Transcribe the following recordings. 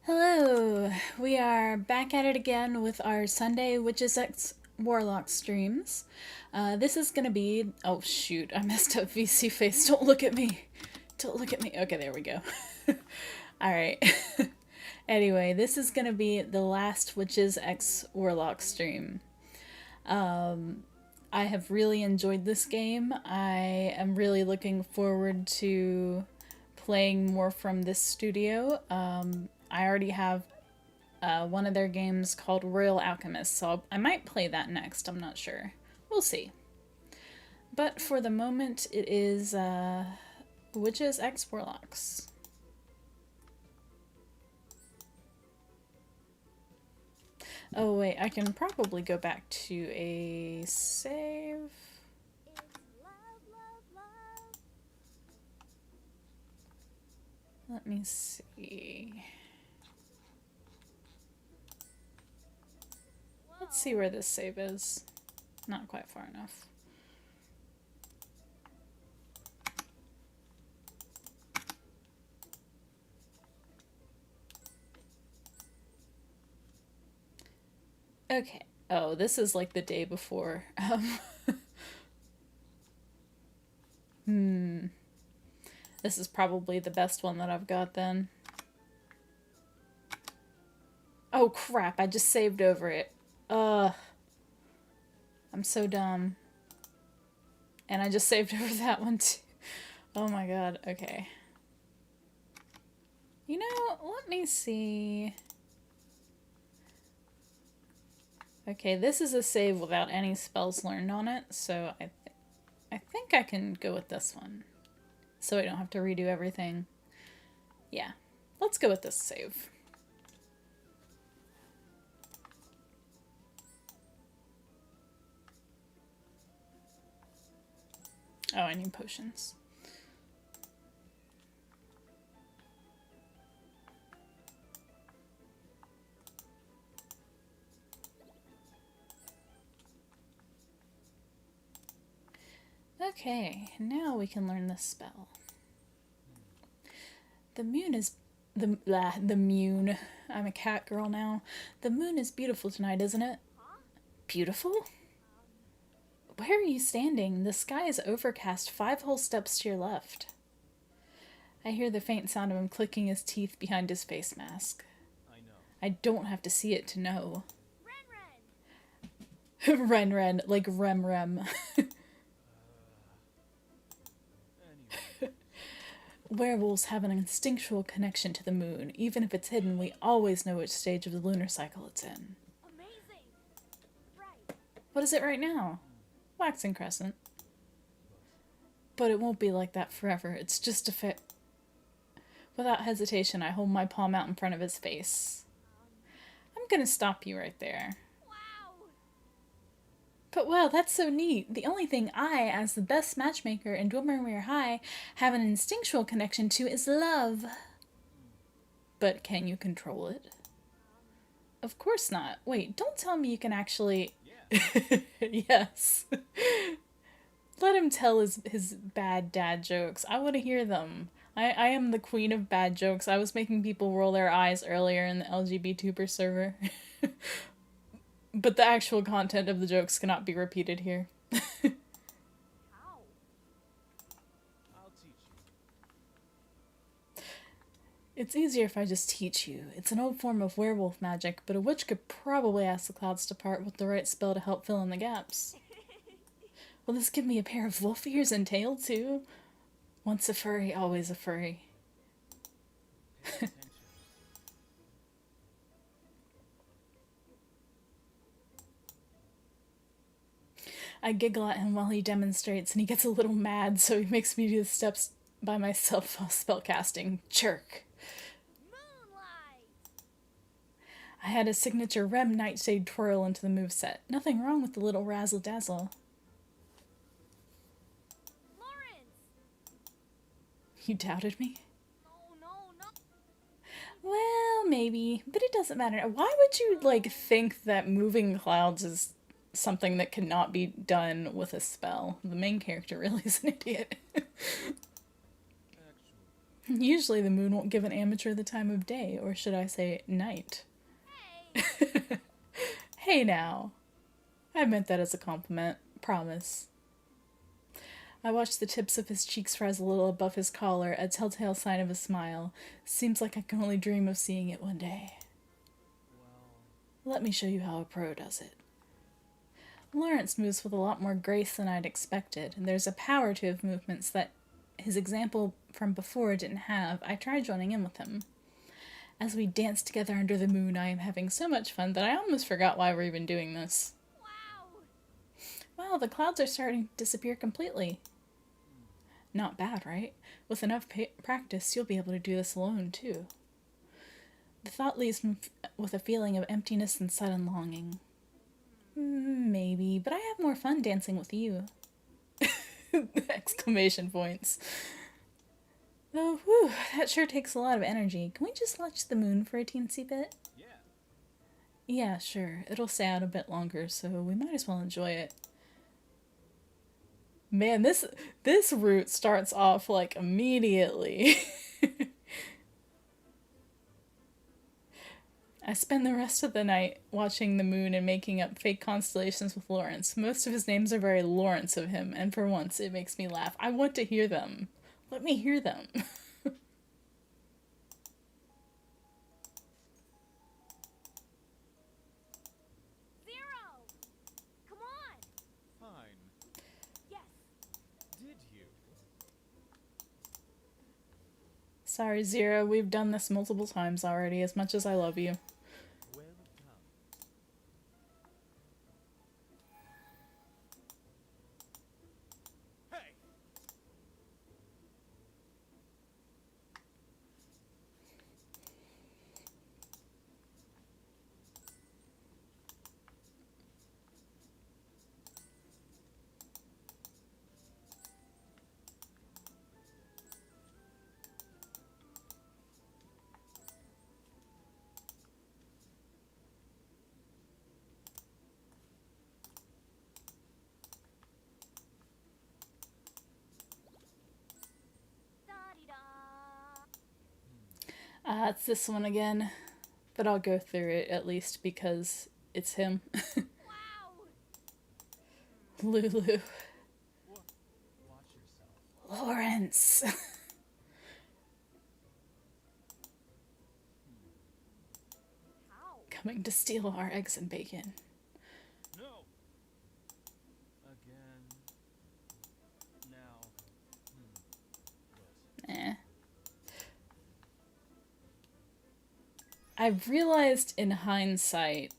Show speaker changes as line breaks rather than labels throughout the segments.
Hello! We are back at it again with our Sunday Witches X Warlock streams. This is gonna be. Oh shoot, I messed up VC face. Don't look at me! Don't look at me! Okay, there we go. Alright. Anyway, this is gonna be the last Witches X Warlock stream. I have really enjoyed this game. I am really looking forward to playing more from this studio. I already have one of their games called Royal Alchemist, so I might play that next. I'm not sure. We'll see. But for the moment, it is Witches X Warlocks. Oh wait, I can probably go back to a save. Let me see. Let's see where this save is. Not quite far enough. Okay. Oh, this is like the day before. This is probably the best one that I've got then. Oh crap, I just saved over it. Ugh. I'm so dumb. And I just saved over that one too. Oh my god, okay. You know, let me see. Okay, this is a save without any spells learned on it, so I think I can go with this one. So I don't have to redo everything. Yeah, let's go with this save. Oh, I need potions. Okay, now we can learn this spell. The moon is the moon. I'm a cat girl now. The moon is beautiful tonight, isn't it? Beautiful? Where are you standing? The sky is overcast 5 whole steps to your left. I hear the faint sound of him clicking his teeth behind his face mask.
I know.
I don't have to see it to know.
Ren Ren!
Ren Ren, like Rem Rem.
Anyway.
Werewolves have an instinctual connection to the moon. Even if it's hidden, we always know which stage of the lunar cycle it's in.
Amazing! Right.
What is it right now? Waxing crescent. But it won't be like that forever. It's just a fit. Without hesitation, I hold my palm out in front of his face. I'm gonna stop you right there.
Wow!
But wow, that's so neat. The only thing I, as the best matchmaker in Dwemermere High, have an instinctual connection to is love. But can you control it? Of course not. Wait, don't tell me you can actually...
Yeah.
Yes. Let him tell his bad dad jokes. I want to hear them. I am the queen of bad jokes. I was making people roll their eyes earlier in the ENVtuber server. But the actual content of the jokes cannot be repeated here.
How? I'll teach you.
It's easier if I just teach you. It's an old form of werewolf magic, but a witch could probably ask the clouds to part with the right spell to help fill in the gaps. Will this give me a pair of wolf ears and tail, too? Once a furry, always a furry.
Pay attention.
I giggle at him while he demonstrates, and he gets a little mad, so he makes me do the steps by myself while spellcasting. Jerk.
Moonlight!
I had a signature Rem Nightshade twirl into the moveset. Nothing wrong with the little razzle-dazzle.
Lawrence!
You doubted me?
No.
Well, maybe, but it doesn't matter. Why would you, like, think that moving clouds is something that cannot be done with a spell? The main character really is an idiot.
Actually.
Usually the moon won't give an amateur the time of day, or should I say night.
Hey!
Hey now. I meant that as a compliment. Promise. I watched the tips of his cheeks rise a little above his collar, a telltale sign of a smile. Seems like I can only dream of seeing it one day. Let me show you how a pro does it. Lawrence moves with a lot more grace than I'd expected, and there's a power to his movements that his example from before didn't have. I tried joining in with him. As we dance together under the moon, I am having so much fun that I almost forgot why we're even doing this.
Wow!
Wow, the clouds are starting to disappear completely. Not bad, right? With enough practice, you'll be able to do this alone, too. The thought leaves me with a feeling of emptiness and sudden longing. Maybe, but I have more fun dancing with you. Exclamation points. Oh, whew, that sure takes a lot of energy. Can we just watch the moon for a teensy bit?
Yeah.
Yeah, sure. It'll stay out a bit longer, so we might as well enjoy it. Man, this route starts off like immediately. I spend the rest of the night watching the moon and making up fake constellations with Lawrence. Most of his names are very Lawrence of him, and for once it makes me laugh. I want to hear them. Let me hear them.
Zero! Come on!
Fine.
Yes!
Did you?
Sorry, Zero, we've done this multiple times already, as much as I love you.
Well done. Hey!
Da-dee-da!
It's this one again, but I'll go through it at least because it's him.
Wow!
Lulu.
Watch yourself.
Lawrence.
How?
Coming to steal our eggs and bacon.
No! Again. Now. What?
Eh. I've realized in hindsight,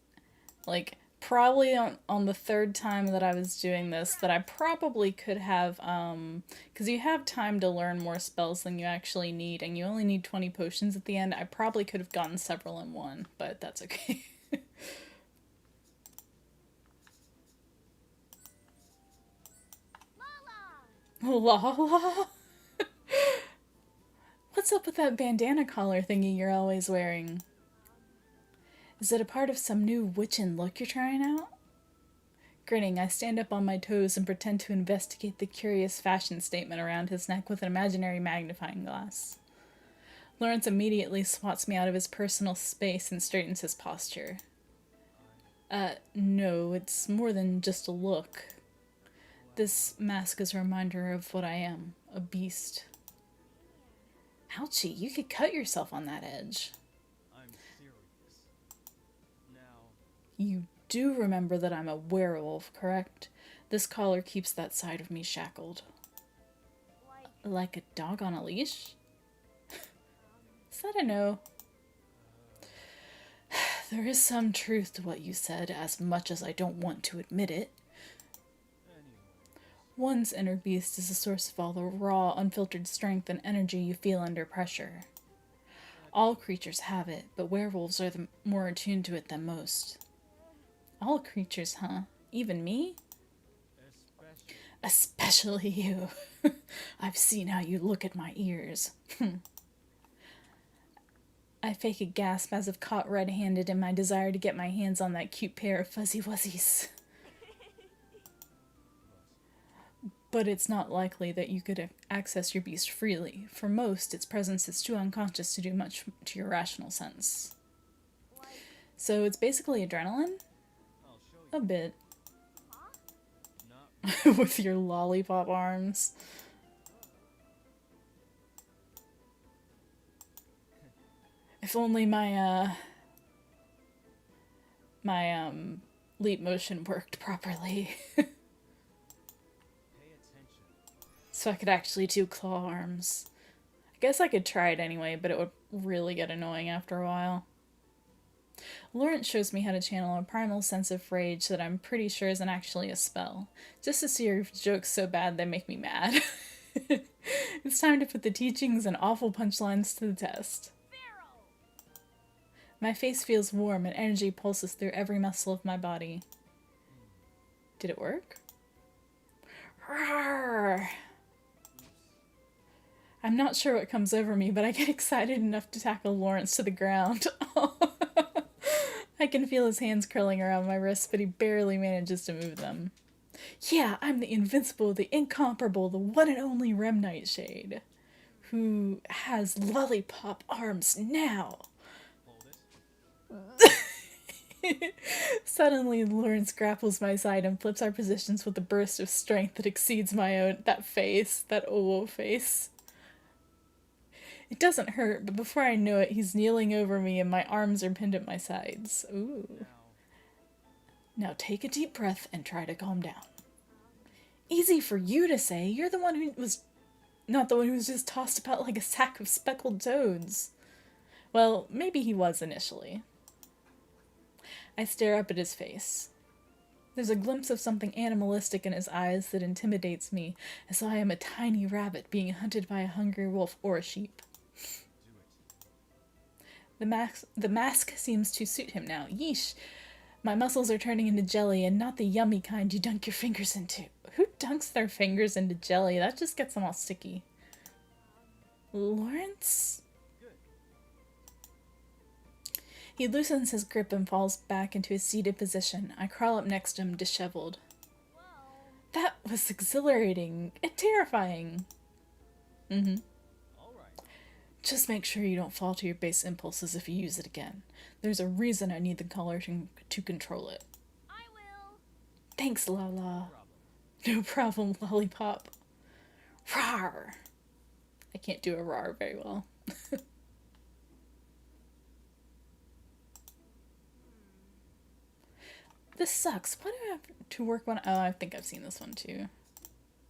like, probably on the third time that I was doing this, that I probably could have, because you have time to learn more spells than you actually need, and you only need 20 potions at the end. I probably could have gotten several in one, but that's okay.
Lala!
Lala? What's up with that bandana collar thingy you're always wearing? Is it a part of some new witchin' look you're trying out? Grinning, I stand up on my toes and pretend to investigate the curious fashion statement around his neck with an imaginary magnifying glass. Lawrence immediately swats me out of his personal space and straightens his posture. No, it's more than just a look. This mask is a reminder of what I am, a beast. Ouchie, you could cut yourself on that edge.
I'm serious. Now.
You do remember that I'm a werewolf, correct? This collar keeps that side of me shackled.
Like,
Like a dog on a leash? Is that a no? There is some truth to what you said, as much as I don't want to admit it.
Anyways.
One's inner beast is the source of all the raw, unfiltered strength and energy you feel under pressure. All creatures have it, but werewolves are more attuned to it than most. All creatures, huh? Even me?
Especially.
Especially you. I've seen how you look at my ears. I fake a gasp as if caught red-handed in my desire to get my hands on that cute pair of fuzzy wuzzies. but it's not likely that you could access your beast freely. For most, its presence is too unconscious to do much to your rational sense.
Like,
So it's basically adrenaline?
I'll show
A
you.
bit.
Not
With your lollipop arms. If only my leap motion worked properly.
pay attention.
So I could actually do claw arms. I guess I could try it anyway, but it would really get annoying after a while. Lawrence shows me how to channel a primal sense of rage that I'm pretty sure isn't actually a spell. Just a series of jokes so bad they make me mad. It's time to put the teachings and awful punchlines to the test.
Pharaoh!
My face feels warm and energy pulses through every muscle of my body. Did it work? Roar! I'm not sure what comes over me, but I get excited enough to tackle Lawrence to the ground. I can feel his hands curling around my wrists, but he barely manages to move them. Yeah, I'm the invincible, the incomparable, the one and only Rem Nightshade. Who has lollipop arms now.
Hold it.
Suddenly, Lawrence grapples my side and flips our positions with a burst of strength that exceeds my own. That face, that oval face. It doesn't hurt, but before I know it, he's kneeling over me and my arms are pinned at my sides. Ooh.
Now,
Now take a deep breath and try to calm down. Easy for you to say. You're the one who was... Not the one who was just tossed about like a sack of speckled toads. Well, maybe he was initially. I stare up at his face. There's a glimpse of something animalistic in his eyes that intimidates me, as though I am a tiny rabbit being hunted by a hungry wolf or a sheep.
do it.
The mask seems to suit him now. Yeesh. My muscles are turning into jelly, and not the yummy kind you dunk your fingers into. Who dunks their fingers into jelly? That just gets them all sticky. Lawrence?
Good.
He loosens his grip and falls back into his seated position. I crawl up next to him, disheveled.
Whoa.
That was exhilarating and terrifying. Mm-hmm.
All right.
Just make sure you don't fall to your base impulses if you use it again. There's a reason I need the collar to control it.
I will.
Thanks, Lala.
Problem.
No problem, Lollipop. Rawr! I can't do a rawr very well. This sucks. Why do I have to work one? Oh, I think I've seen this one too.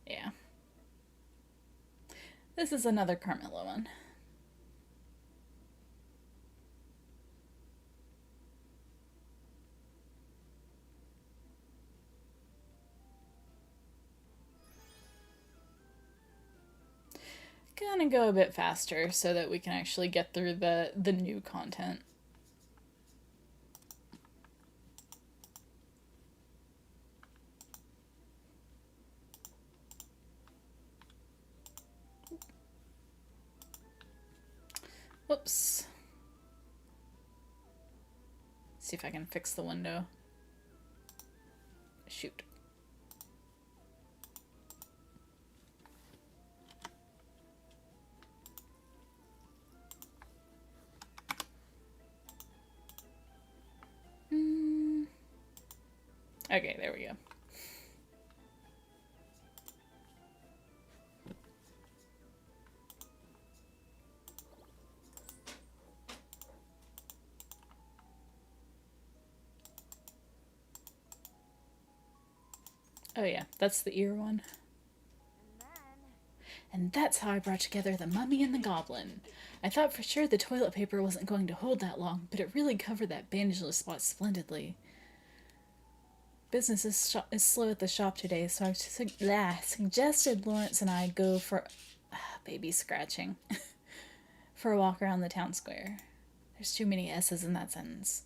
Yeah. This is another Carmilla one. Gonna go a bit faster so that we can actually get through the new content. Whoops. See if I can fix the window. Shoot. Okay, there we go. Oh yeah, that's the ear one.
And then,
And that's how I brought together the mummy and the goblin. I thought for sure the toilet paper wasn't going to hold that long, but it really covered that bandageless spot splendidly. Business is slow at the shop today, so I suggested Lawrence and I go for... baby scratching. For a walk around the town square. There's too many S's in that sentence.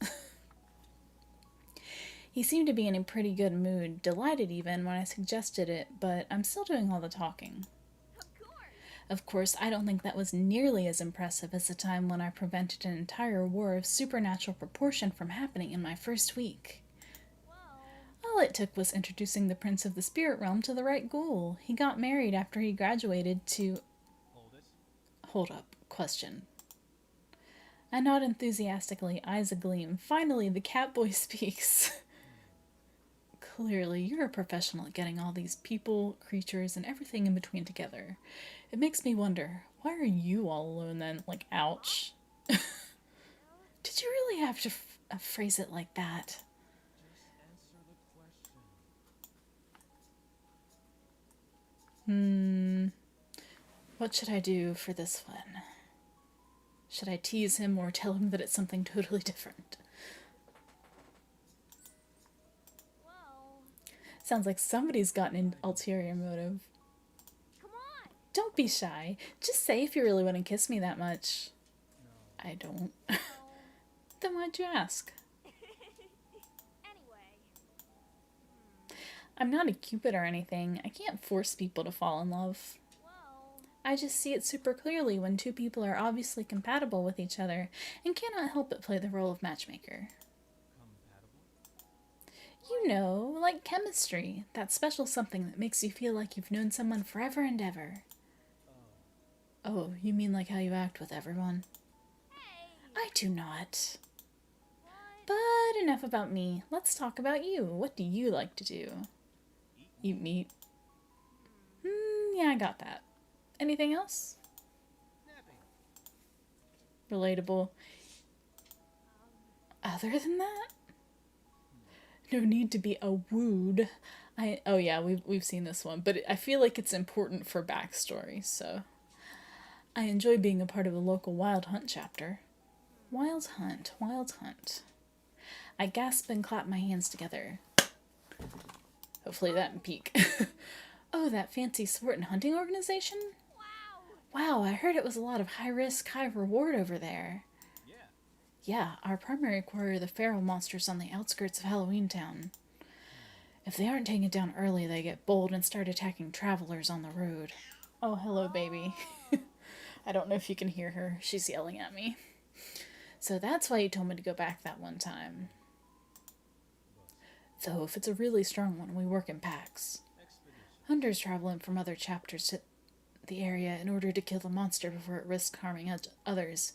He seemed to be in a pretty good mood, delighted even when I suggested it, but I'm still doing all the talking.
of course.
Of course, I don't think that was nearly as impressive as the time when I prevented an entire war of supernatural proportion from happening in my first week.
Whoa.
All it took was introducing the Prince of the Spirit Realm to the right ghoul. He got married after he graduated to...
Hold it.
Hold up. Question. I nod enthusiastically, eyes agleam. Finally, the Catboy speaks. Clearly, you're a professional at getting all these people, creatures, and everything in between together. It makes me wonder, why are you all alone then? Like, ouch. Did you really have to phrase it like that?
Just answer the question.
What should I do for this one? Should I tease him or tell him that it's something totally different?
Whoa.
Sounds like somebody's got an ulterior motive.
Come on.
Don't be shy. Just say if you really want to kiss me that much.
No.
I don't.
No.
Then why'd you ask?
Anyway.
I'm not a cupid or anything. I can't force people to fall in love.
Whoa.
I just see it super clearly when two people are obviously compatible with each other and cannot help but play the role of matchmaker.
Compatible?
You know, like chemistry. That special something that makes you feel like you've known someone forever and ever.
Oh.
Oh, you mean like how you act with everyone?
Hey.
I do not.
What?
But enough about me. Let's talk about you. What do you like to do? Eat meat. Yeah, I got that. Anything else?
Napping.
Relatable. Other than that? No need to be a wooed. Oh yeah, we've seen this one, but I feel like it's important for backstory, so. I enjoy being a part of a local Wild Hunt chapter. Wild Hunt, Wild Hunt. I gasp and clap my hands together. Hopefully that didn't peak. Oh, that fancy sport and hunting organization?
Wow.
Wow, I heard it was a lot of high risk, high reward over there.
Yeah.
Yeah, our primary quarry are the feral monsters on the outskirts of Halloween Town. If they aren't taken down early, they get bold and start attacking travelers on the road. Oh, hello, baby. I don't know if you can hear her. She's yelling at me. So that's why you told me to go back that one time. Though, if it's a really strong one, we work in packs.
Expedition.
Hunters travel in from other chapters to the area in order to kill the monster before it risks harming others.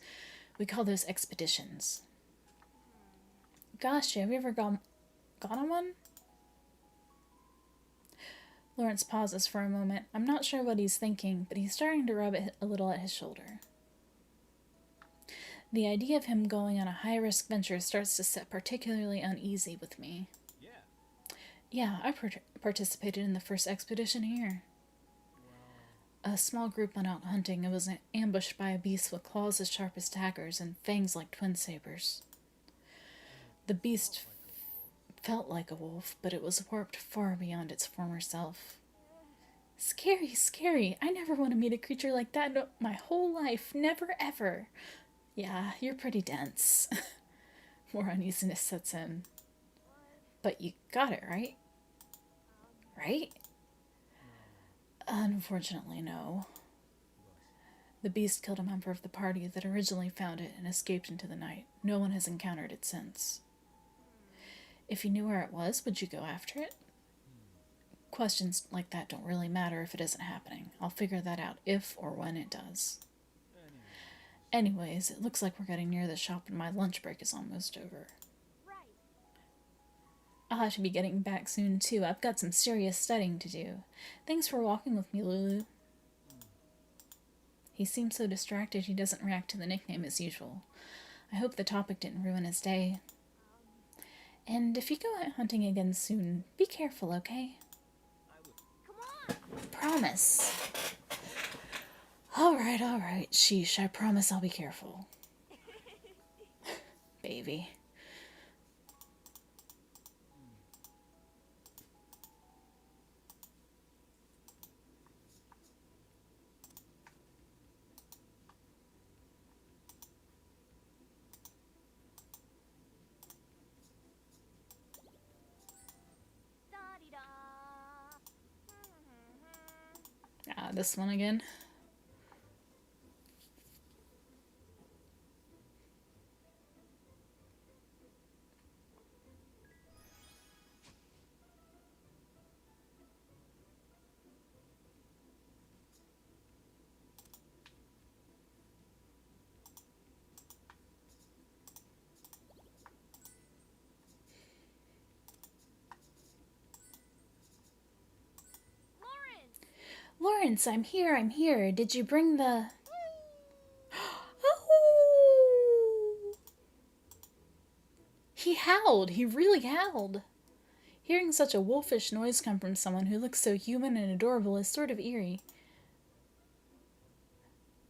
We call those expeditions. Gosh, have you ever gone on one? Lawrence pauses for a moment. I'm not sure what he's thinking, but he's starting to rub it a little at his shoulder. The idea of him going on a high-risk venture starts to sit particularly uneasy with me.
Yeah.
Yeah, I participated in the first expedition here.
Well.
A small group went out hunting and was ambushed by a beast with claws as sharp as daggers and fangs like twin sabers. The beast felt like a wolf, but it was warped far beyond its former self. Scary, scary. I never want to meet a creature like that my whole life. Never, ever. Yeah, you're pretty dense. More uneasiness sets in. But you got it, right? Right? Unfortunately, no. The beast killed a member of the party that originally found it and escaped into the night. No one has encountered it since. If you knew where it was, would you go after it? Questions like that don't really matter if it isn't happening. I'll figure that out if or when it does. Anyways, it looks like we're getting near the shop and my lunch break is almost over.
Right.
I'll have to be getting back soon too. I've got some serious studying to do. Thanks for walking with me, Lulu. He seems so distracted he doesn't react to the nickname as usual. I hope the topic didn't ruin his day. And if you go out hunting again soon, be careful, okay?
I will.
Come on.
Promise. Alright, sheesh, I promise I'll be careful. Baby.
Da-dee-da.
This one again. Lawrence, I'm here, I'm here. Did you bring the... Oh! He howled. He really howled. Hearing such a wolfish noise come from someone who looks so human and adorable is sort of eerie.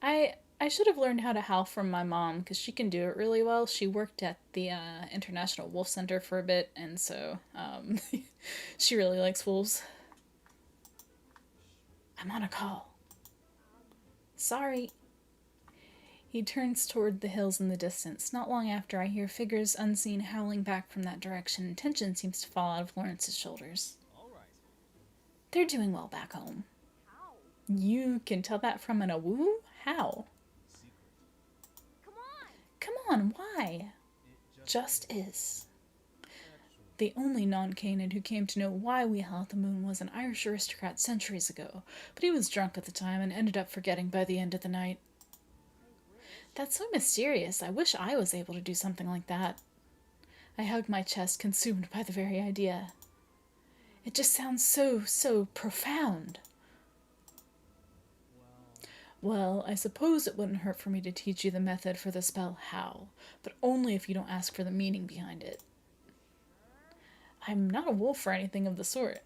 I should have learned how to howl from my mom, because she can do it really well. She worked at the International Wolf Center for a bit, and so she really likes wolves. I'm on a call. Sorry. He turns toward the hills in the distance. Not long after, I hear figures unseen howling back from that direction, and tension seems to fall out of Lawrence's shoulders.
All right.
They're doing well back home.
How?
You can tell that from an awoo? How?
Secret.
Come on.
Come on, why?
It
Just is.
actually.
The only non-Canaan who came to know why we held the moon was an Irish aristocrat centuries ago, but he was drunk at the time and ended up forgetting by the end of the night. That's so mysterious. I wish I was able to do something like that. I hug my chest, consumed by the very idea. It just sounds so profound. Well, I suppose it wouldn't hurt for me to teach you the method for the spell Howl, but only if you don't ask for the meaning behind it. I'm not a wolf or anything of the sort.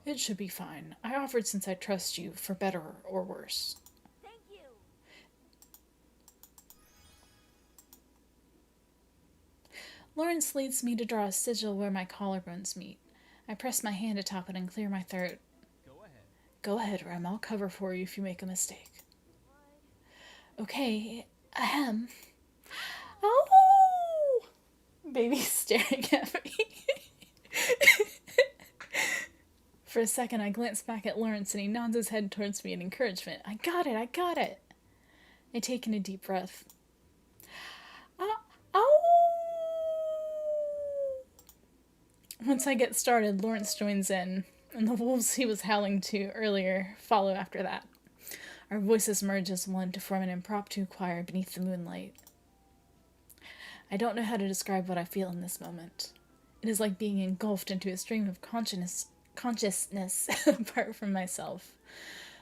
It should be fine. I offered since I trust you, for better or worse.
Thank you.
Lawrence leads me to draw a sigil where my collarbones meet. I press my hand atop it and clear my throat.
Go ahead.
Go ahead, Rem. I'll cover for you if you make a mistake. Okay, ahem. Oh! Baby's staring at me. For a second, I glance back at Lawrence and he nods his head towards me in encouragement. I got it, I got it. I take in a deep breath. Oh! Once I get started, Lawrence joins in, and the wolves he was howling to earlier follow after that. Our voices merge as one to form an impromptu choir beneath the moonlight. I don't know how to describe what I feel in this moment. It is like being engulfed into a stream of consciousness apart from myself.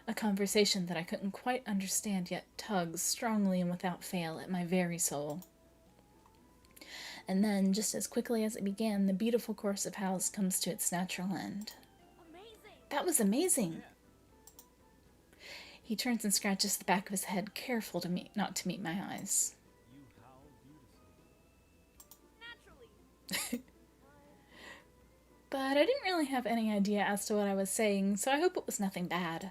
A conversation that I couldn't quite understand yet tugs strongly and without fail at my very soul. And then, just as quickly as it began, the beautiful course of howls comes to its natural end.
Amazing.
That was amazing! He turns and scratches the back of his head, careful not to meet my eyes.
You howl beautifully.
Naturally.
But I didn't really have any idea as to what I was saying, so I hope it was nothing bad.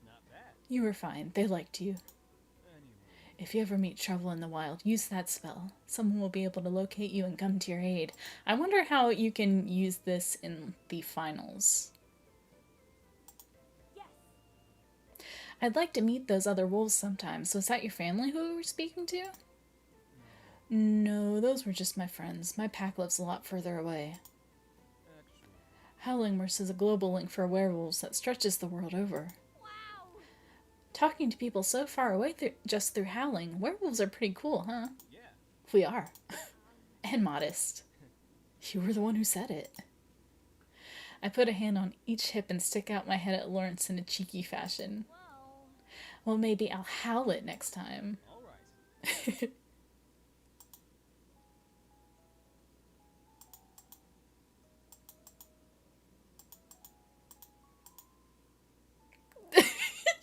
Not bad.
You were fine. They liked you.
Anyway.
If you ever meet trouble in the wild, use that spell. Someone will be able to locate you and come to your aid. I wonder how you can use this in the finals.
Yes.
I'd like to meet those other wolves sometimes. Was that your family who we were speaking to? No, those were just my friends. My pack lives a lot further away.
Actually.
Howlingworse is a global link for werewolves that stretches the world over.
Wow.
Talking to people so far away just through howling, werewolves are pretty cool, huh?
Yeah.
We are. And modest. You were the one who said it. I put a hand on each hip and stick out my head at Lawrence in a cheeky fashion. Well, maybe I'll howl it next time.
All right.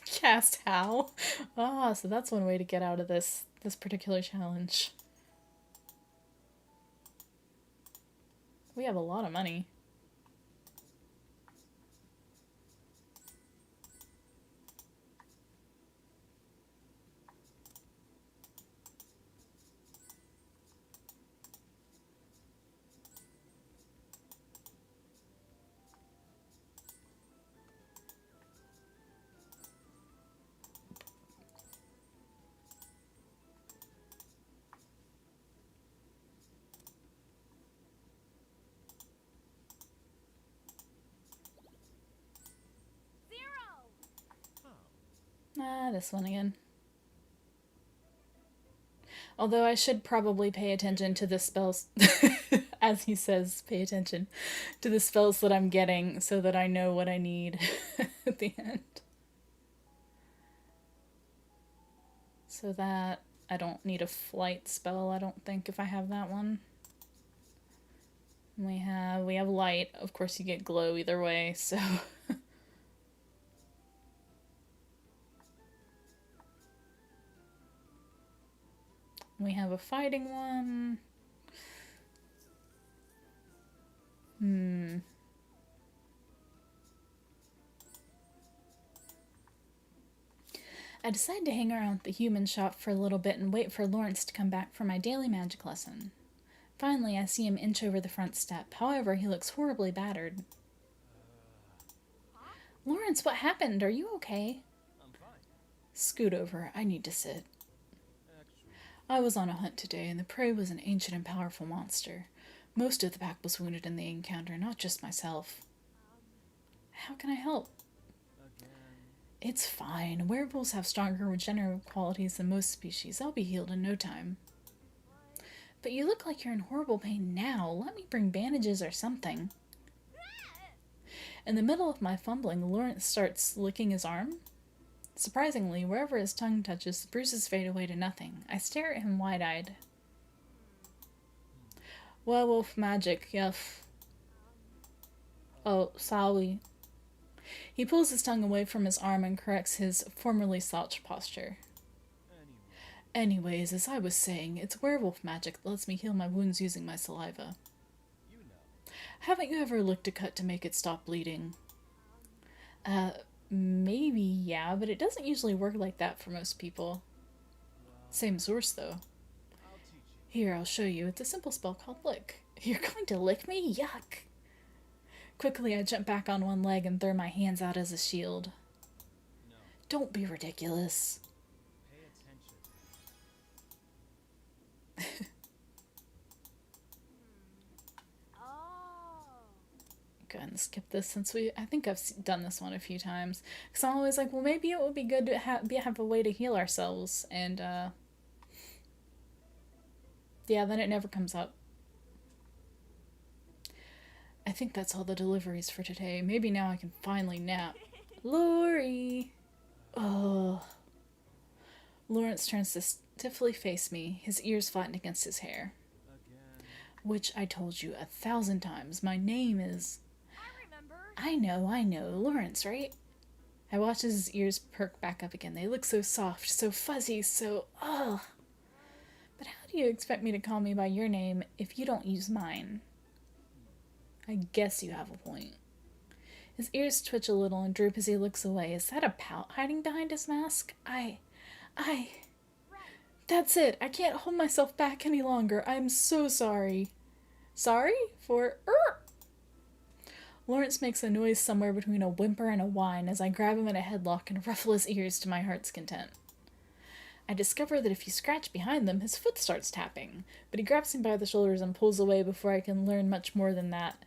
Cast howl. Ah, so that's one way to get out of this particular challenge. We have a lot of money. Ah, this one again. Although I should probably pay attention to the spells, as he says, pay attention to the spells that I'm getting so that I know what I need at the end. So that I don't need a flight spell, I don't think, if I have that one. We have light. Of course you get glow either way, so we have a fighting one. I decided to hang around the human shop for a little bit and wait for Lawrence to come back for my daily magic lesson. Finally, I see him inch over the front step. However, he looks horribly battered. Lawrence, what happened? Are you okay?
I'm fine.
Scoot over. I need to sit.
Actually,
I was on a hunt today, and the prey was an ancient and powerful monster. Most of the pack was wounded in the encounter, not just myself. How can I help?
again.
It's fine. Werewolves have stronger regenerative qualities than most species. I'll be healed in no time. But you look like you're in horrible pain now. Let me bring bandages or something. In the middle of my fumbling, Lawrence starts licking his arm. Surprisingly, wherever his tongue touches, the bruises fade away to nothing. I stare at him wide-eyed. Werewolf magic, yuff. Oh, sorry. He pulls his tongue away from his arm and corrects his formerly slouched posture. Anyways, as I was saying, it's werewolf magic that lets me heal my wounds using my saliva.
You know.
Haven't you ever licked a cut to make it stop bleeding? Maybe, yeah, but it doesn't usually work like that for most people. Same source, though.
I'll teach you.
Here, I'll show you. It's a simple spell called Lick. You're going to lick me? Yuck! Quickly, I jump back on one leg and throw my hands out as a shield.
No.
Don't be ridiculous.
Pay attention.
Oh.
Go ahead and skip this since I think I've done this one a few times. Because I'm always like, well, maybe it would be good to have a way to heal ourselves. And, yeah, then it never comes up. I think that's all the deliveries for today. Maybe now I can finally nap. Lori! Oh. Lawrence turns to stiffly face me, his ears flattened against his hair.
Again.
Which I told you 1,000 times. My name is...
I remember.
I know. Lawrence, right? I watch as his ears perk back up again. They look so soft, so fuzzy, so... ugh. But how do you expect me to call me by your name if you don't use mine? I guess you have a point. His ears twitch a little and droop as he looks away. Is that a pout hiding behind his mask? That's it. I can't hold myself back any longer. I'm so sorry. Sorry? For... Lawrence makes a noise somewhere between a whimper and a whine as I grab him in a headlock and ruffle his ears to my heart's content. I discover that if you scratch behind them, his foot starts tapping, but he grabs me by the shoulders and pulls away before I can learn much more than that.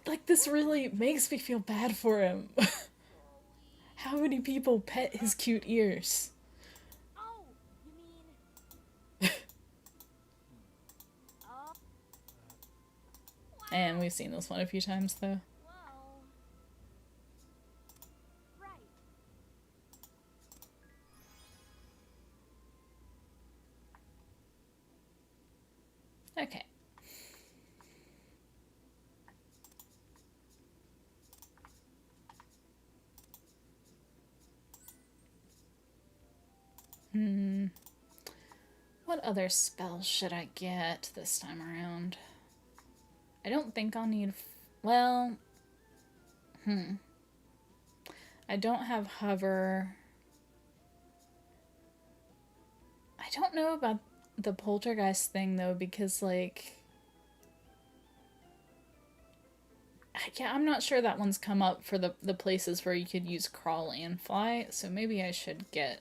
Like, this really makes me feel bad for him. How many people pet his cute ears?
Oh, you mean? Oh.
And we've seen this one a few times, though.
Well. Right.
Okay. What other spells should I get this time around? I don't think I'll need... well... I don't have hover. I don't know about the poltergeist thing, though, because, like... I'm not sure that one's come up for the places where you could use crawl and fly, so maybe I should get...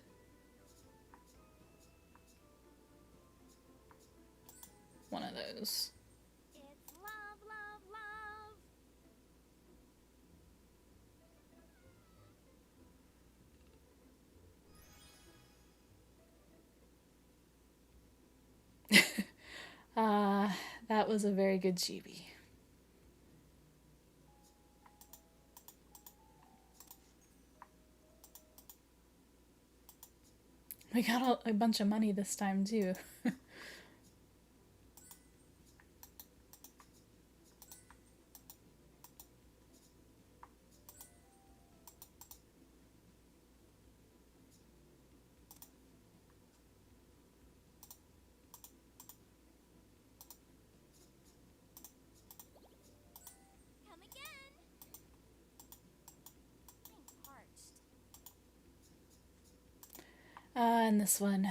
one of those.
It's love, love, love.
That was a very good chibi. We got a bunch of money this time, too.
Come again. I'm parched.
And this one.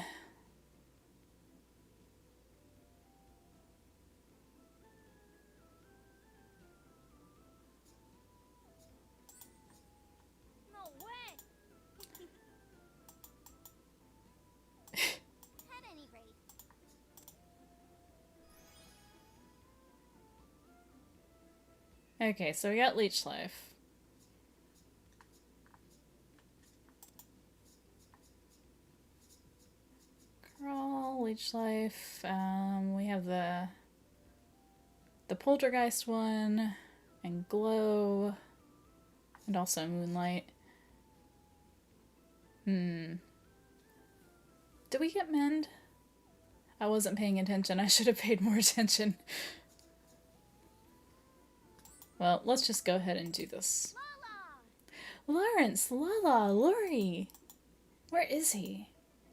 No way. At any rate,
Okay, so we got Leech Life. Crawl, Leech Life. We have the Poltergeist one, and Glow, and also Moonlight. Did we get Mend? I wasn't paying attention. I should have paid more attention. Well, let's just go ahead and do this.
Lala.
Lawrence, Lala, Lori! Where is he?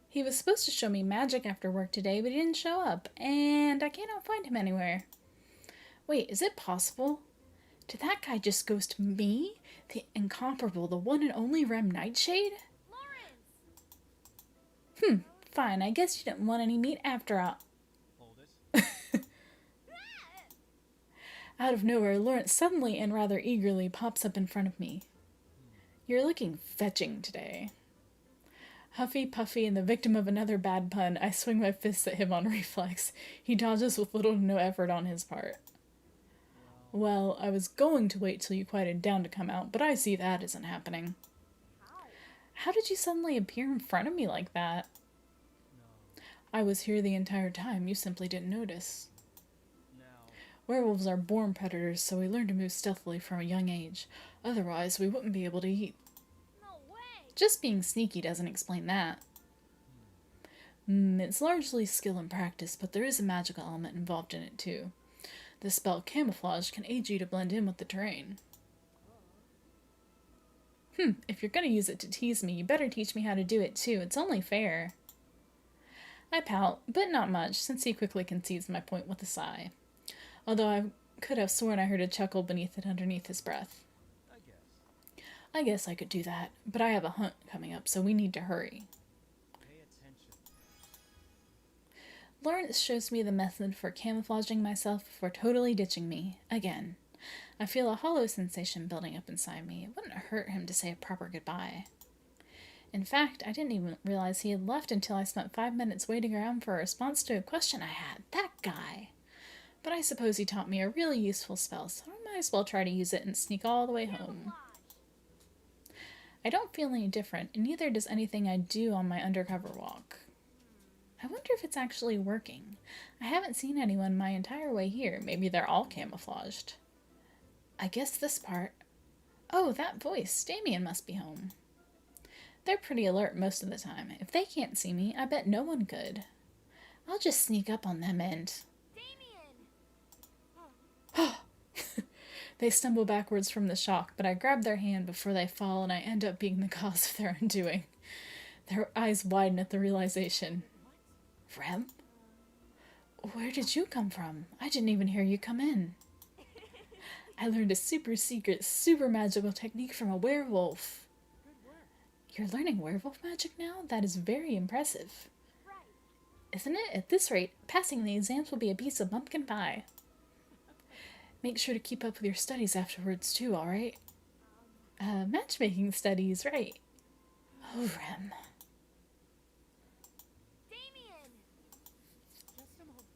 He was supposed to show me magic after work today, but he didn't show up, and I cannot find him anywhere. Wait, is it possible? Did that guy just ghost me? The incomparable, the one and only Rem Nightshade?
Lawrence.
Fine, I guess you didn't want any meat after all.
Hold it.
Out of nowhere, Lawrence suddenly and rather eagerly pops up in front of me. You're looking fetching today. Huffy, puffy, and the victim of another bad pun, I swing my fists at him on reflex. He dodges with little to no effort on his part. Well, I was going to wait till you quieted down to come out, but I see that isn't happening. How did you suddenly appear in front of me like that?
No.
I was here the entire time, you simply didn't notice.
Now.
Werewolves are born predators, so we learn to move stealthily from a young age. Otherwise, we wouldn't be able to eat.
No way.
Just being sneaky doesn't explain that. It's largely skill and practice, but there is a magical element involved in it too. The spell Camouflage can aid you to blend in with the terrain. If you're gonna use it to tease me, you better teach me how to do it too. It's only fair. I pout, but not much, since he quickly concedes my point with a sigh. Although I could have sworn I heard a chuckle beneath it underneath his breath. I guess I could do that, but I have a hunt coming up, so we need to hurry.
Pay attention.
Lawrence shows me the method for camouflaging myself before totally ditching me, again. I feel a hollow sensation building up inside me. It wouldn't hurt him to say a proper goodbye. In fact, I didn't even realize he had left until I spent 5 minutes waiting around for a response to a question I had. That guy! But I suppose he taught me a really useful spell, so I might as well try to use it and sneak all the way home.
Camouflage.
I don't feel any different, and neither does anything I do on my undercover walk. I wonder if it's actually working. I haven't seen anyone my entire way here. Maybe they're all camouflaged. I guess this part... Oh, that voice. Damien must be home. They're pretty alert most of the time. If they can't see me, I bet no one could. I'll just sneak up on them and...
Damien.
They stumble backwards from the shock, but I grab their hand before they fall and I end up being the cause of their undoing. Their eyes widen at the realization. Rem? Where did you come from? I didn't even hear you come in. I learned a super secret, super magical technique from a werewolf.
Good work.
You're learning werewolf magic now? That is very impressive.
Right.
Isn't it? At this rate, passing the exams will be a piece of pumpkin pie. Make sure to keep up with your studies afterwards too, alright? Matchmaking studies, right. Oh, Rem.
Damien.
Just a moment.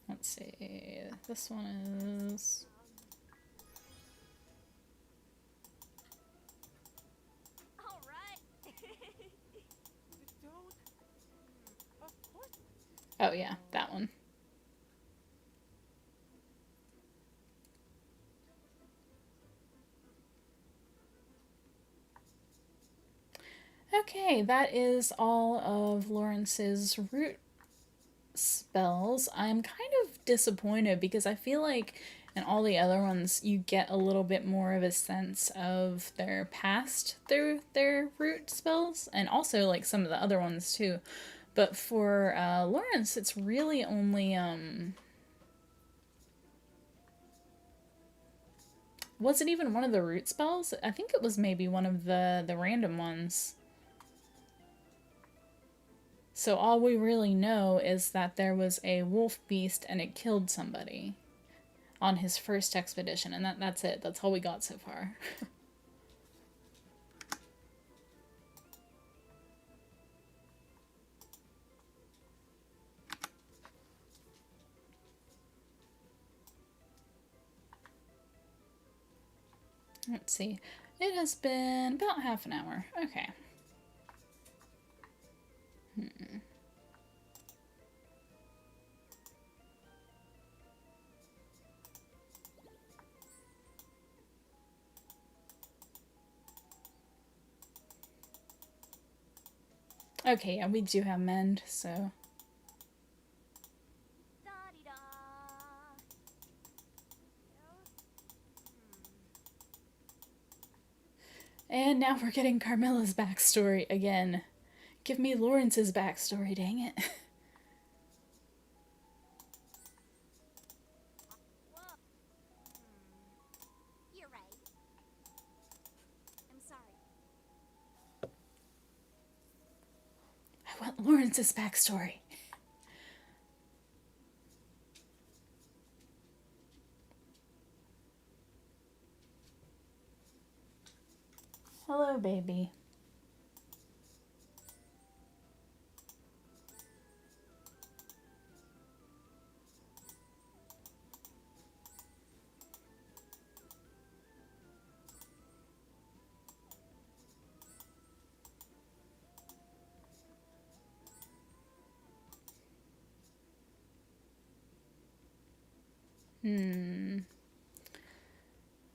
Let's see. This one is...
All right.
Don't. Of course.
Oh yeah, that one. Okay, that is all of Lawrence's root spells. I'm kind of disappointed because I feel like in all the other ones you get a little bit more of a sense of their past through their root spells, and also like some of the other ones too. But for Lawrence, it's really only was it even one of the root spells? I think it was maybe one of the random ones. So all we really know is that there was a wolf beast and it killed somebody on his first expedition, and that's it. That's all we got so far. Let's see. It has been about half an hour. Okay. Okay, yeah, we do have mend, so.
Da-di-da.
And now we're getting Carmilla's backstory again. Give me Lawrence's backstory, dang it.
Whoa. You're right. I'm sorry.
I want Lawrence's backstory. Hello, baby.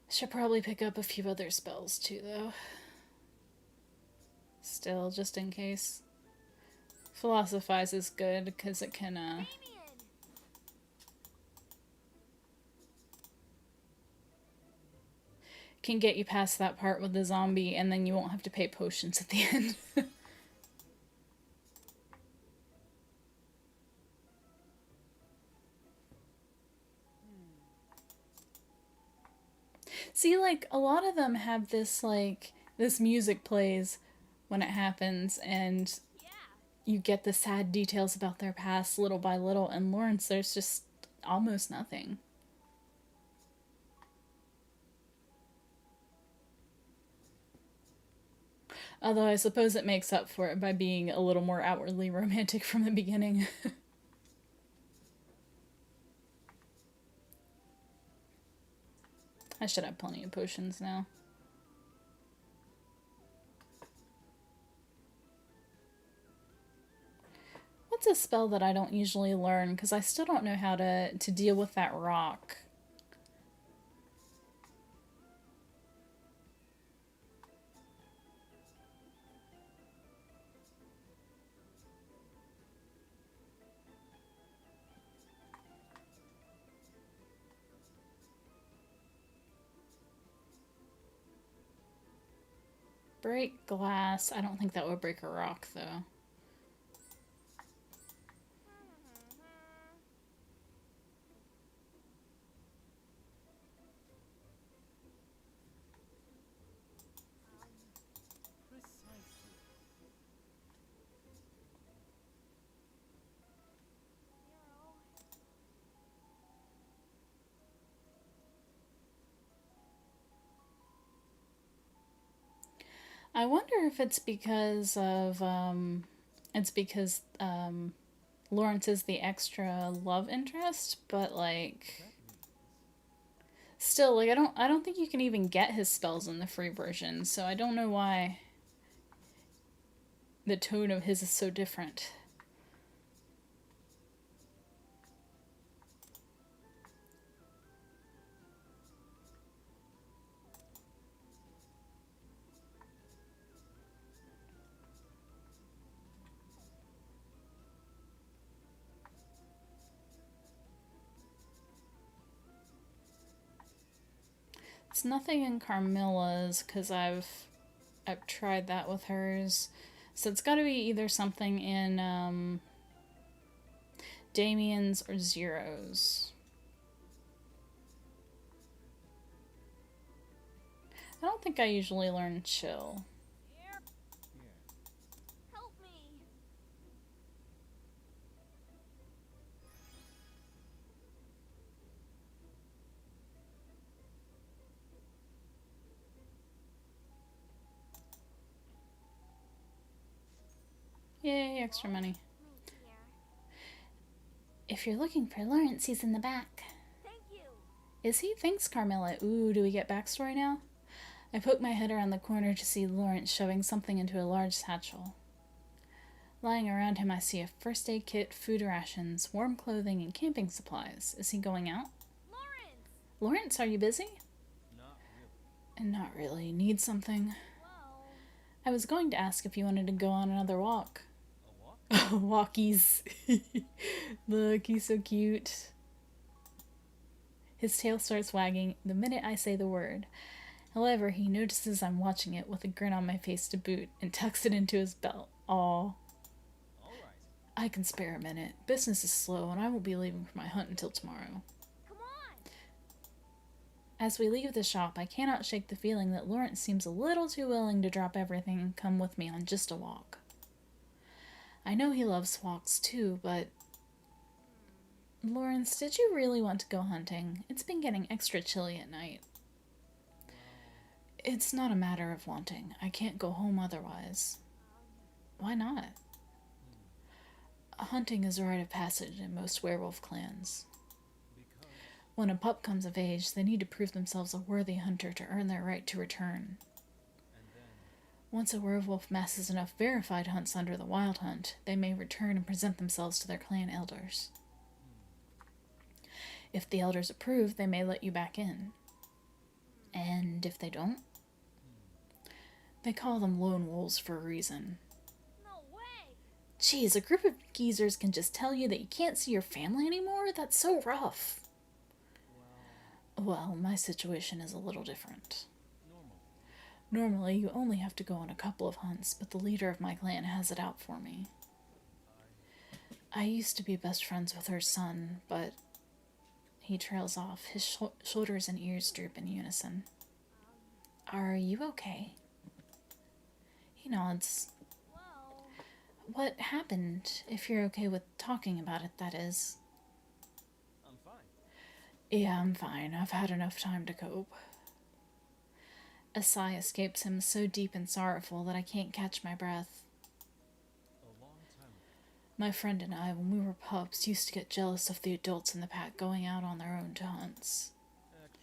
Should probably pick up a few other spells too, though. Still, just in case. Philosophize is good because it can
Damien!
get you past that part with the zombie, and then you won't have to pay potions at the end. See, like, a lot of them have this, like, this music plays when it happens, and
Yeah.
you get the sad details about their past little by little, and Lawrence, there's just almost nothing. Although I suppose it makes up for it by being a little more outwardly romantic from the beginning. I should have plenty of potions now. What's a spell that I don't usually learn? Because I still don't know how to deal with that rock. Break glass. I don't think that would break a rock, though.
Precisely.
I wonder if it's because of, it's because, Lawrence is the extra love interest, but, like,
That means
still, like, I don't think you can even get his spells in the free version, so I don't know why the tone of his is so different. It's nothing in Carmilla's because I've tried that with hers. So it's got to be either something in Damien's or Zero's. I don't think I usually learn chill.
Here,
Yeah.
help me.
Yay, extra money.
Me here.
If you're looking for Lawrence, he's in the back.
Thank you.
Is he? Thanks, Carmilla. Ooh, do we get backstory now? I poke my head around the corner to see Lawrence shoving something into a large satchel. Lying around him, I see a first aid kit, food rations, warm clothing, and camping supplies. Is he going out?
Lawrence!
Lawrence, are you busy?
Not really.
And not really. Need something?
Well,
I was going to ask if you wanted to go on another walk.
A walk?
Walkies. Look, he's so cute. His tail starts wagging the minute I say the word. However, he notices I'm watching it with a grin on my face to boot and tucks it into his belt. Aw.
All right.
I can spare a minute. Business is slow and I won't be leaving for my hunt until tomorrow.
come on.
As we leave the shop, I cannot shake the feeling that Lawrence seems a little too willing to drop everything and come with me on just a walk. I know he loves walks too, but... Lawrence, did you really want to go hunting? It's been getting extra chilly at night. It's not a matter of wanting. I can't go home otherwise. Why not? Hunting is a rite of passage in most werewolf clans.
Because
When a pup comes of age, they need to prove themselves a worthy hunter to earn their right to return.
and then
Once a werewolf masses enough verified hunts under the Wild Hunt, they may return and present themselves to their clan elders. If the elders approve, they may let you back in. And if they don't, they call them lone wolves for a reason.
No way.
Geez, a group of geezers can just tell you that you can't see your family anymore? That's so rough. Well, my situation is a little different. Normally, you only have to go on a couple of hunts, but the leader of my clan has it out for me. I used to be best friends with her son, but he trails off. His shoulders and ears droop in unison. Are you okay? He nods.
Well,
What happened? If you're okay with talking about it, that is.
I'm fine.
Yeah, I'm fine. I've had enough time to cope. A sigh escapes him, so deep and sorrowful that I can't catch my breath.
A long time ago.
My friend and I, when we were pups, used to get jealous of the adults in the pack going out on their own to hunts.
Actually,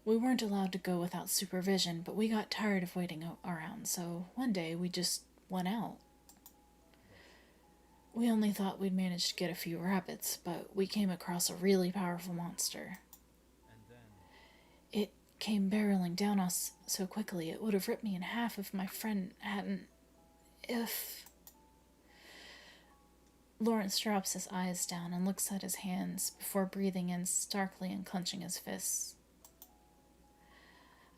We weren't allowed to go without supervision, but we got tired of waiting around, so one day we just went out. We only thought we'd manage to get a few rabbits, but we came across a really powerful monster.
and then
It came barreling down us so quickly it would have ripped me in half if my friend hadn't... If... Lawrence drops his eyes down and looks at his hands before breathing in starkly and clenching his fists.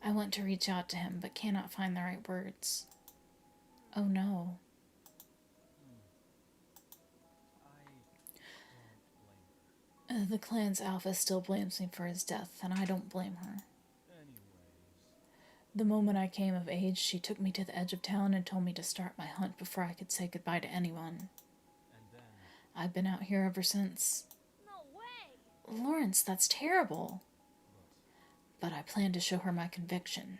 I want to reach out to him, but cannot find the right words. Oh no.
I don't blame
The clan's alpha still blames me for his death, and I don't blame her.
her. Anyways,
The moment I came of age, she took me to the edge of town and told me to start my hunt before I could say goodbye to anyone.
and then
I've been out here ever since.
no way.
Lawrence, that's terrible.
look,
But I plan to show her my conviction.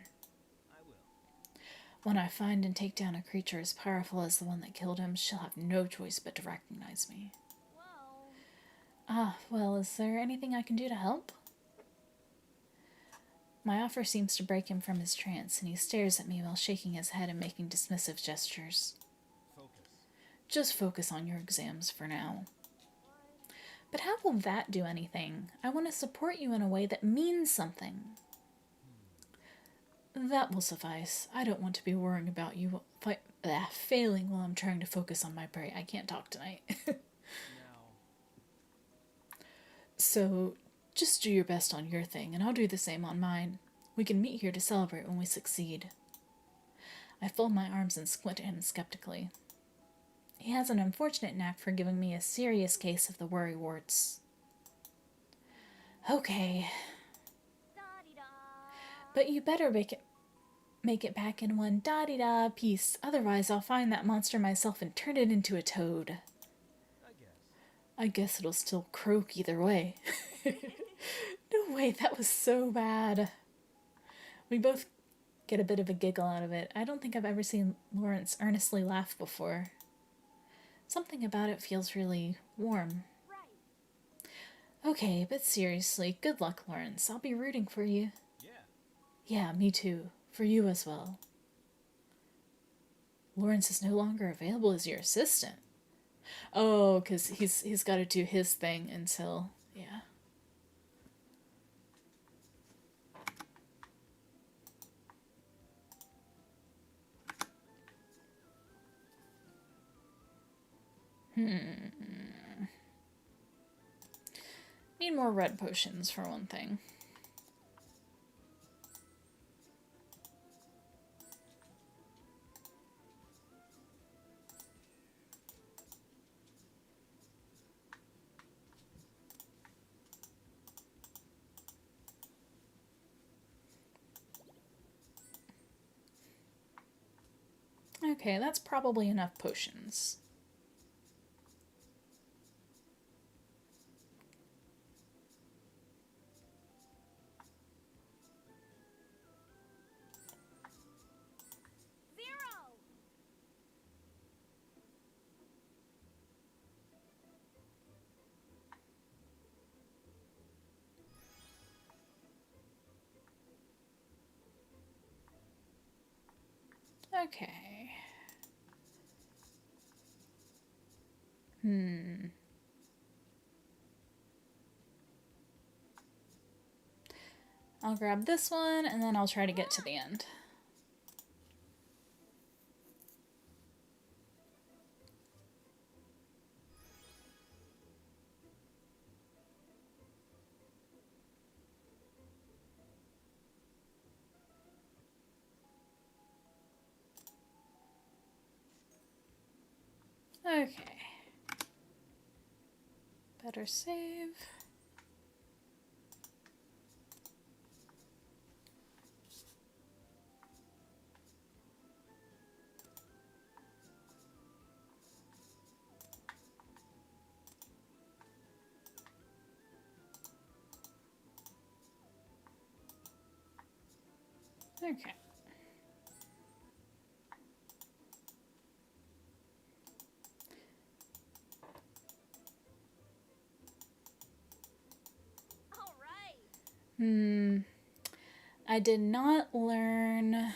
I will.
When I find and take down a creature as powerful as the one that killed him, she'll have no choice but to recognize me.
Well,
Well, is there anything I can do to help? My offer seems to break him from his trance, and he stares at me while shaking his head and making dismissive gestures.
Focus.
Just focus on your exams for now. But how will that do anything? I want to support you in a way that means something. That will suffice. I don't want to be worrying about you failing while I'm trying to focus on my prey. I can't talk tonight.
Now,
So, just do your best on your thing, and I'll do the same on mine. We can meet here to celebrate when we succeed. I fold my arms and squint at him skeptically. He has an unfortunate knack for giving me a serious case of the worry warts. Okay,
Da-dee-da.
but you better make it back in one da-dee-da piece, otherwise I'll find that monster myself and turn it into a toad.
I guess.
I guess it'll still croak either way. No way, that was so bad. We both get a bit of a giggle out of it. I don't think I've ever seen Lawrence earnestly laugh before. Something about it feels really warm.
Right.
Okay, but seriously, good luck, Lawrence. I'll be rooting for you.
Yeah.
Yeah, me too. For you as well. Lawrence is no longer available as your assistant. Oh, because he's got to do his thing until... yeah. Need more red potions, for one thing. Okay, that's probably enough potions.
Zero.
Okay. I'll grab this one, and then I'll try to get to the end. Okay. Better save. Okay.
All right.
I did not learn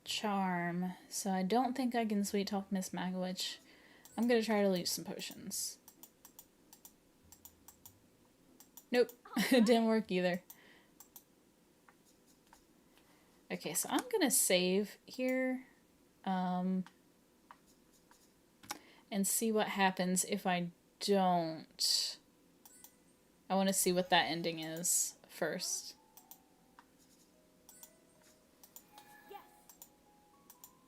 Charm, so I don't think I can sweet talk Miss Magwitch. I'm gonna try to loot some potions. Nope, it didn't work either. Okay, so I'm gonna save here, and see what happens if I don't. I want to see what that ending is first.
Yes.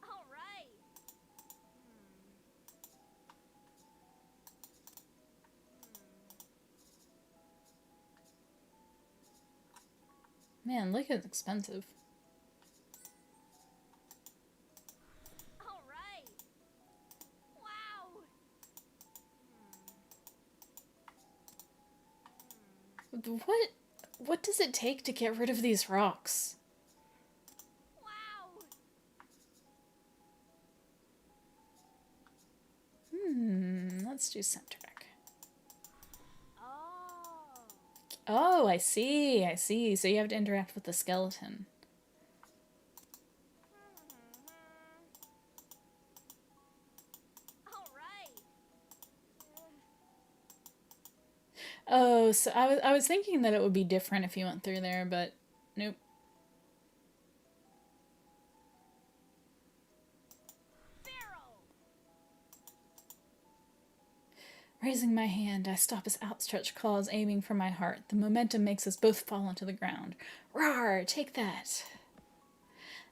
All right.
Man, look, it's expensive.
All right. Wow.
What does it take to get rid of these rocks?
Wow.
Let's do Centric.
Oh.
Oh, I see, I see. So you have to interact with the skeleton.
All right.
Oh, so I was thinking that it would be different if you went through there, but nope. Raising my hand, I stop his outstretched claws aiming for my heart. The momentum makes us both fall onto the ground. Rawr! Take that!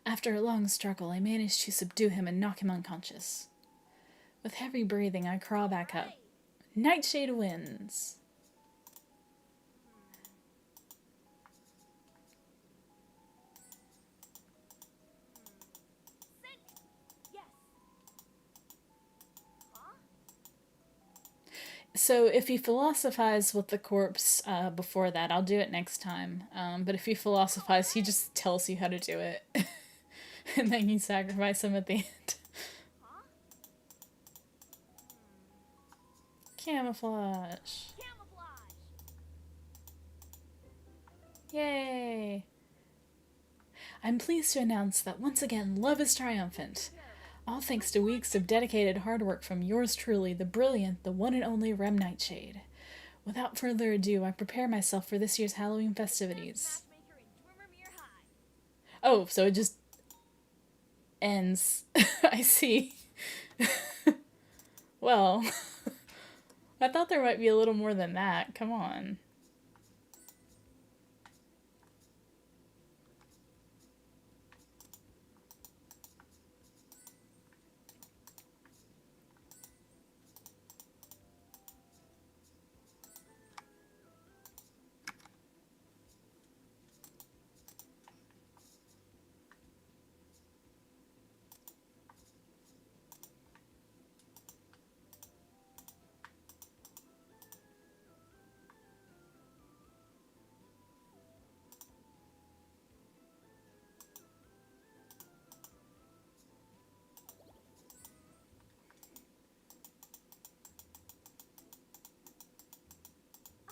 After a long struggle, I manage to subdue him and knock him unconscious. With heavy breathing, I crawl back up. Nightshade wins!
Yes. Huh?
So if you philosophize with the corpse before that, I'll do it next time. But if you philosophize, he just tells you how to do it. And then you sacrifice him at the end.
Huh?
Camouflage.
Camouflage.
Yay! I'm pleased to announce that once again, love is triumphant. All thanks to weeks of dedicated hard work from yours truly, the brilliant, the one and only Rem Nightshade. Without further ado, I prepare myself for this year's Halloween festivities.
Matchmaker in Dwimmermere High.
Oh, so it just ends. I see. Well, I thought there might be a little more than that. Come on.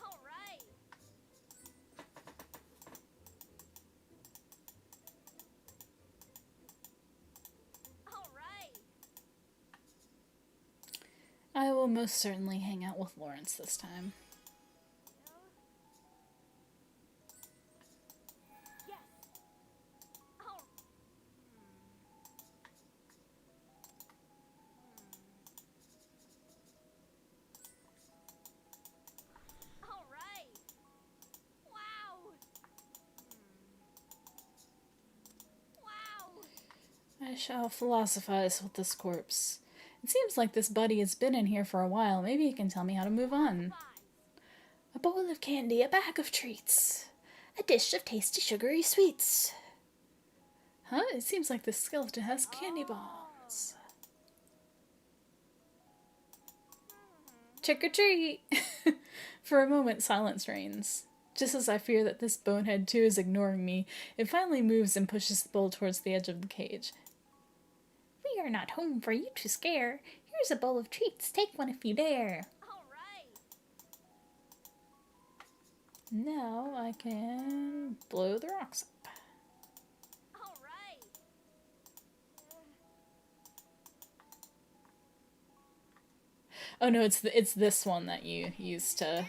All right. All right.
I will most certainly hang out with Lawrence this time.
Yes. Oh. All right. Wow. Wow.
I shall philosophize with this corpse. It seems like this buddy has been in here for a while. Maybe he can tell me how to move on. A bowl of candy, a bag of treats, a dish of tasty sugary sweets. Huh? It seems like this skeleton has candy bombs. Trick or treat! For a moment, silence reigns. Just as I fear that this bonehead too is ignoring me, it finally moves and pushes the bowl towards the edge of the cage. We are not home for you to scare. Here's a bowl of treats. Take one if you dare.
All right.
Now I can blow the rocks up.
All right.
Oh no, it's this one that you use to
Perfection.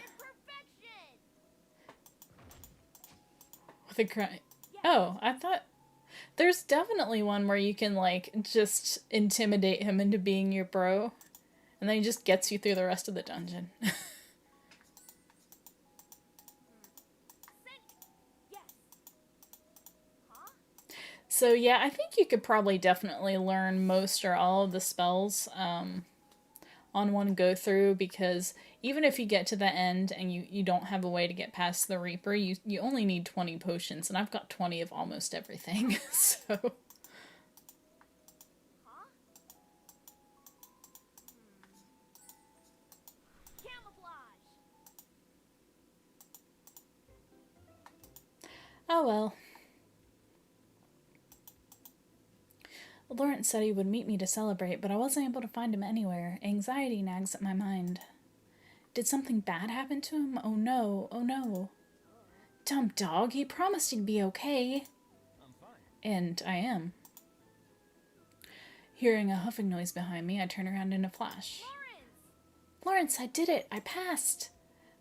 with a grind. Oh, I thought there's definitely one where you can like just intimidate him into being your bro, and then he just gets you through the rest of the dungeon.
Yes. Huh?
So yeah, I think you could probably definitely learn most or all of the spells on one go through, because even if you get to the end and you don't have a way to get past the Reaper, you only need 20 potions, and I've got 20 of almost everything, so...
Huh? Camouflage.
Oh well. Lawrence said he would meet me to celebrate, but I wasn't able to find him anywhere. Anxiety nags at my mind. Did something bad happen to him? Oh no, oh no. Dumb dog, he promised he'd be okay.
I'm fine.
And I am. Hearing a huffing noise behind me, I turn around in a flash. Lawrence, I did it! I passed!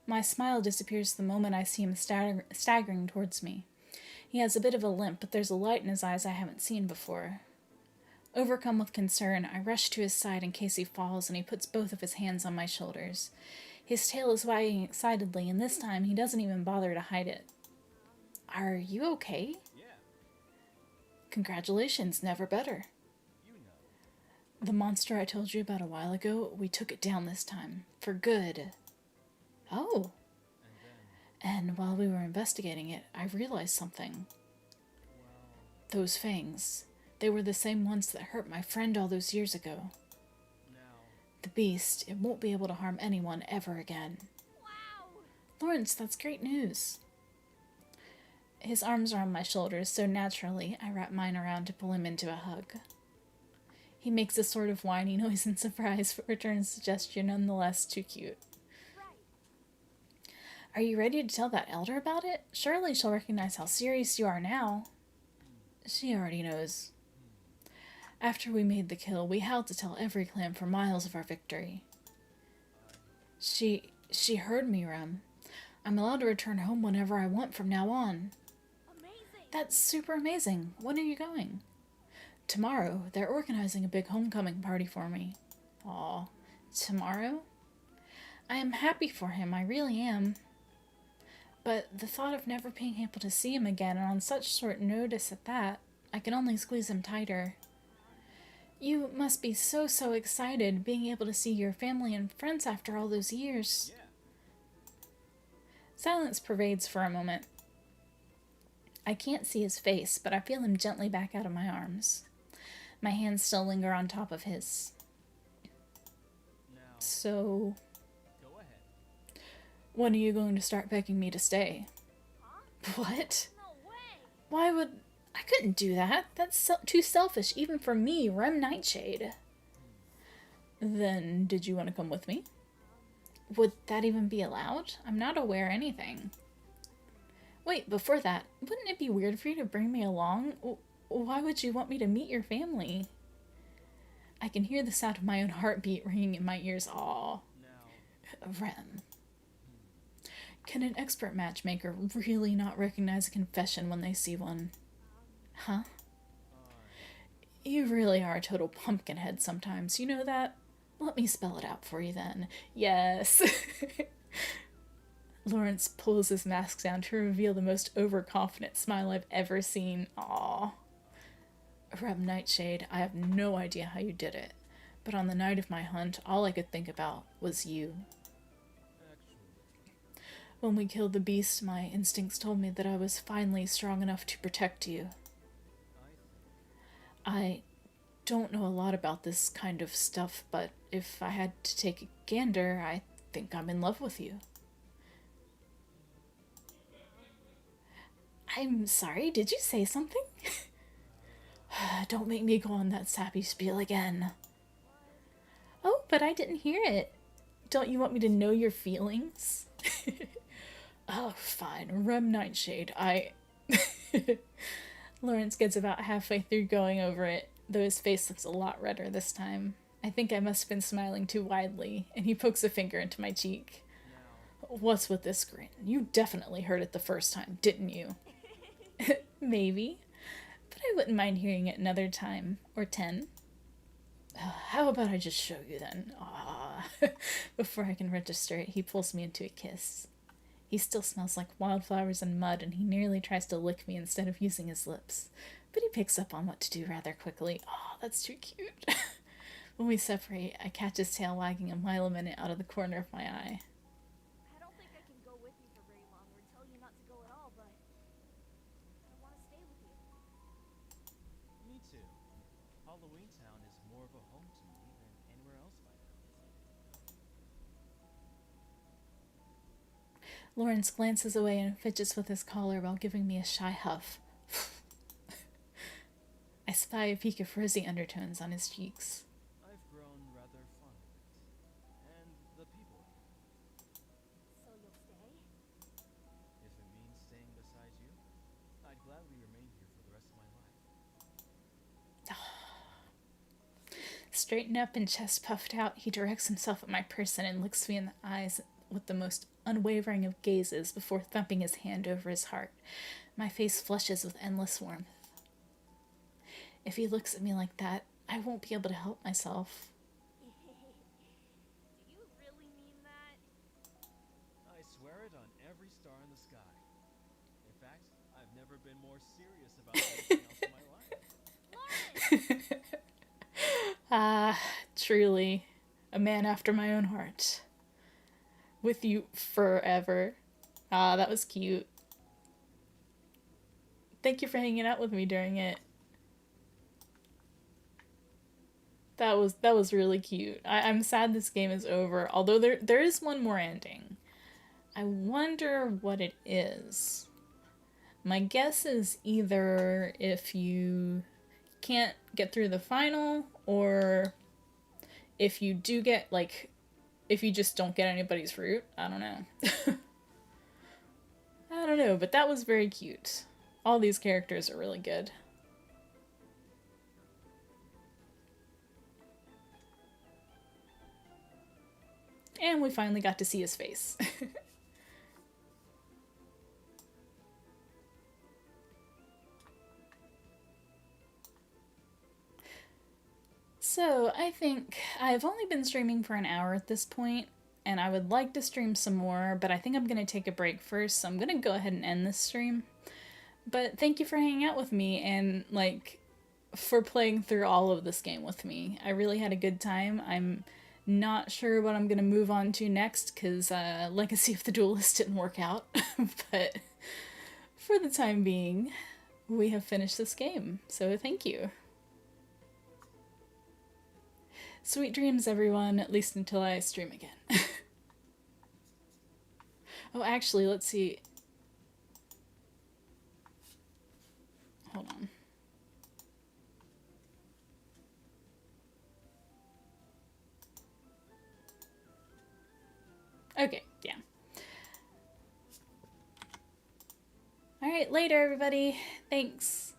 My smile disappears the moment I see him staggering towards me. He has a bit of a limp, but there's a light in his eyes I haven't seen before. Overcome with concern, I rush to his side in case he falls, and he puts both of his hands on my shoulders. His tail is wagging excitedly, and this time he doesn't even bother to hide it. Are you okay?
Yeah,
Congratulations, never better.
you know.
The monster I told you about a while ago, we took it down this time. For good. Oh.
And then,
And while we were investigating it, I realized something.
well,
Those fangs. They were the same ones that hurt my friend all those years ago.
now,
The beast, it won't be able to harm anyone ever again.
Wow!
Lawrence, that's great news. His arms are on my shoulders, so naturally I wrap mine around to pull him into a hug. He makes a sort of whiny noise in surprise, but returns the gesture nonetheless too cute.
Right.
Are you ready to tell that elder about it? Surely she'll recognize how serious you are now. She already knows. After we made the kill, we howled to tell every clan for miles of our victory. She heard me, Rem. I'm allowed to return home whenever I want from now on.
Amazing!
That's super amazing. When are you going? Tomorrow. They're organizing a big homecoming party for me. Aw, tomorrow? I am happy for him, I really am. But the thought of never being able to see him again, and on such short notice at that, I can only squeeze him tighter. You must be so excited being able to see your family and friends after all those years.
yeah.
Silence pervades for a moment. I can't see his face, but I feel him gently back out of my arms. My hands still linger on top of his.
Now,
So,
go ahead.
when are you going to start begging me to stay?
Huh?
What?
No way!
Why would... I couldn't do that. That's too selfish, even for me, Rem Nightshade. Then, did you want to come with me? Would that even be allowed? I'm not aware of anything. Wait, before that, wouldn't it be weird for you to bring me along? Why would you want me to meet your family? I can hear the sound of my own heartbeat ringing in my ears. Aw.
Now,
Rem. Can an expert matchmaker really not recognize a confession when they see one? Huh? You really are a total pumpkinhead sometimes, you know that? Let me spell it out for you then. Yes. Lawrence pulls his mask down to reveal the most overconfident smile I've ever seen. Aww. Rem Nightshade, I have no idea how you did it, but on the night of my hunt, all I could think about was you.
actually,
When we killed the beast, my instincts told me that I was finally strong enough to protect you. I don't know a lot about this kind of stuff, but if I had to take a gander, I think I'm in love with you. I'm sorry, did you say something? Don't make me go on that sappy spiel again. Oh, but I didn't hear it. Don't you want me to know your feelings? Oh, fine. Rem Nightshade, Lawrence gets about halfway through going over it, though his face looks a lot redder this time. I think I must have been smiling too widely, and he pokes a finger into my cheek.
now,
What's with this grin? You definitely heard it the first time, didn't you? Maybe. But I wouldn't mind hearing it another time. Or 10. How about I just show you then? Ah. Before I can register it, he pulls me into a kiss. He still smells like wildflowers and mud, and he nearly tries to lick me instead of using his lips. But he picks up on what to do rather quickly. Oh, that's too cute. When we separate, I catch his tail wagging a mile a minute out of the corner of my eye.
I don't think I can go with you for very long or tell you not to go at all, but I want to stay with you.
me too. Halloween Town is more of a home to me than anywhere else by now.
Lawrence glances away and fidgets with his collar while giving me a shy huff. I spy a peak of rosy undertones on his cheeks.
I've grown rather fond of it. And the people here.
So you'll stay?
If it means staying beside you, I'd gladly remain here for the rest of my life.
Straightened up and chest puffed out, he directs himself at my person and looks me in the eyes with the most unwavering of gazes before thumping his hand over his heart. My face flushes with endless warmth. If he looks at me like that, I won't be able to help myself.
Do you really mean that?
I swear it on every star in the sky. In fact, I've never been more serious about anything else in my life.
Ah, truly, a man after my own heart. With you forever. Ah, that was cute. Thank you for hanging out with me during it. That was really cute. I'm sad this game is over, although there is one more ending. I wonder what it is. My guess is either if you can't get through the final, or if you do get, like, if you just don't get anybody's fruit. I don't know. I don't know, but that was very cute. All these characters are really good. And we finally got to see his face. So, I think I've only been streaming for an hour at this point, and I would like to stream some more, but I think I'm going to take a break first, so I'm going to go ahead and end this stream. But thank you for hanging out with me and, like, for playing through all of this game with me. I really had a good time. I'm not sure what I'm going to move on to next, because Legacy of the Duelist didn't work out, but for the time being, we have finished this game, so thank you. Sweet dreams, everyone, at least until I stream again. Oh, actually, let's see. Hold on. Okay, yeah. Alright, later, everybody. Thanks.